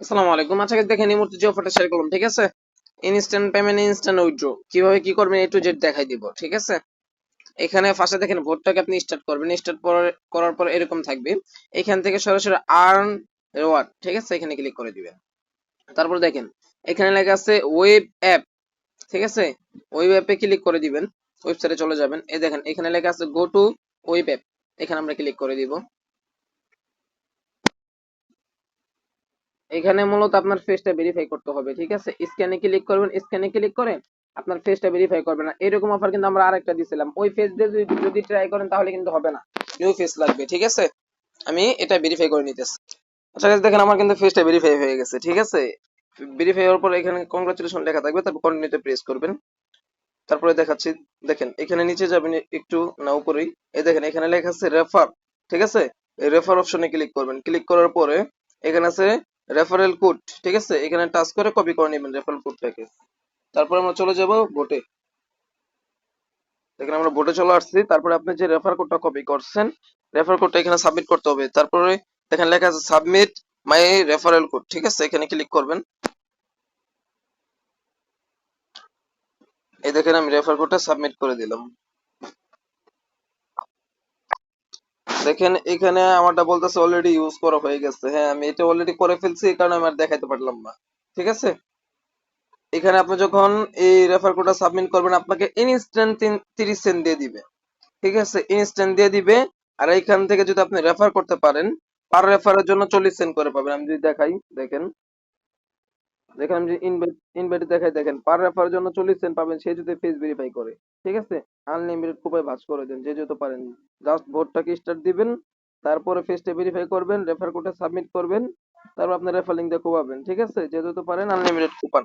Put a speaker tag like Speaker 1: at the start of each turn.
Speaker 1: আসসালামু আলাইকুম। আচ্ছা guys, দেখেন এই মুহূর্তে যে অফারটা শেয়ার করলাম, ঠিক আছে? ইনস্ট্যান্ট পেমেন্ট, ইনস্ট্যান্ট উইথড্র কিভাবে কি করবেন A to Z দেখাই দিব, ঠিক আছে? এখানে ফার্স্টে দেখেন ভোটটাকে আপনি স্টার্ট করবেন। স্টার্ট করার পর এরকম থাকবে। এখান থেকে সরাসরি আর্ন রিওয়ার্ড, ঠিক আছে? এখানে ক্লিক করে দিবেন। তারপর দেখেন এখানে লেখা আছে ওয়েব অ্যাপ, ঠিক আছে? ওয়েব অ্যাপে ক্লিক করে দিবেন। ওয়েবসাইটে চলে যাবেন। এই দেখেন এখানে লেখা আছে গো টু ওয়েব অ্যাপ, এখানে আমরা ক্লিক করে দিব। এখানে মূলত আপনার ফেসটা ভেরিফাই করতে হবে, ঠিক আছে? স্ক্যানে ক্লিক করবেন। স্ক্যানে ক্লিক করে আপনার ফেসটা ভেরিফাই করবে না। এরকম অফার কিন্তু আমরা আরেকটা দিছিলাম, ওই ফেস দিয়ে যদি ট্রাই করেন তাহলে কিন্তু হবে না, নিউ ফেস লাগবে, ঠিক আছে? আমি এটা ভেরিফাই করে নিতেছি। আচ্ছা guys, দেখেন আমার কিন্তু ফেসটা ভেরিফাই হয়ে গেছে, ঠিক আছে? ভেরিফাই হওয়ার পর এখানে কংগ্রাচুলেশন লেখা থাকবে, তারপর কন্টিনিউতে প্রেস করবেন। তারপরে দেখাচ্ছি, দেখেন এখানে নিচে যাবেন একটু, না উপরেই, এই দেখেন এখানে লেখা আছে রেফার, ঠিক আছে? এই রেফার অপশনে ক্লিক করবেন। ক্লিক করার পরে এখানে আছে রেফারেল কোড, ঠিক আছে? এখানে টাচ করে কপি করে নেবেন রেফারেল কোডটাকে। তারপর আমরা চলে যাব বোটে। দেখেন আমরা বোটে চলে আসছি। তারপরে আপনি যে রেফার কোডটা কপি করছেন, রেফার কোডটা এখানে সাবমিট করতে হবে। তারপরে দেখেন লেখা আছে সাবমিট মাই রেফারেল কোড, ঠিক আছে? এখানে ক্লিক করবেন। এই দেখেন আমি রেফার কোডটা সাবমিট করে দিলাম। দেখেন এখানে আমারটা বলতেছে অলরেডি ইউজ করা হয়ে গেছে। হ্যাঁ, আমি এটা অলরেডি করে ফেলছি, এই কারণে আমি আর দেখাইতে পারলাম না, ঠিক আছে? এখানে আপনি যখন এই রেফার কোডটা সাবমিট করবেন, আপনাকে ইনস্ট্যান্ট 30 সেন্ট দিয়ে দিবে, ঠিক আছে? ইনস্ট্যান্ট দিয়ে দিবে। আর এইখান থেকে যদি আপনি রেফার করতে পারেন, পার রেফারের জন্য 40 সেন্ট করে পাবেন। আমি যদি দেখাই, দেখেন, দেখেন আমি যদি ইনভাইট দেখাই, দেখেন পার রেফারের জন্য 40 সেন্ট পাবেন, সে যদি ফেস ভেরিফাই করে, ঠিক আছে? আনলিমিটেড কুপায় ভাঁজ করে দেন যে যেহেতু পারেন। জাস্ট ভোটটাকে স্টার্ট দিবেন, তারপরে ফেসটা ভেরিফাই করবেন, রেফার কোডটা সাবমিট করবেন, তারপর আপনার রেফার লিঙ্ক দিয়ে কোপাবেন, ঠিক আছে? যে যেহেতু পারেন আনলিমিটেড কুপান।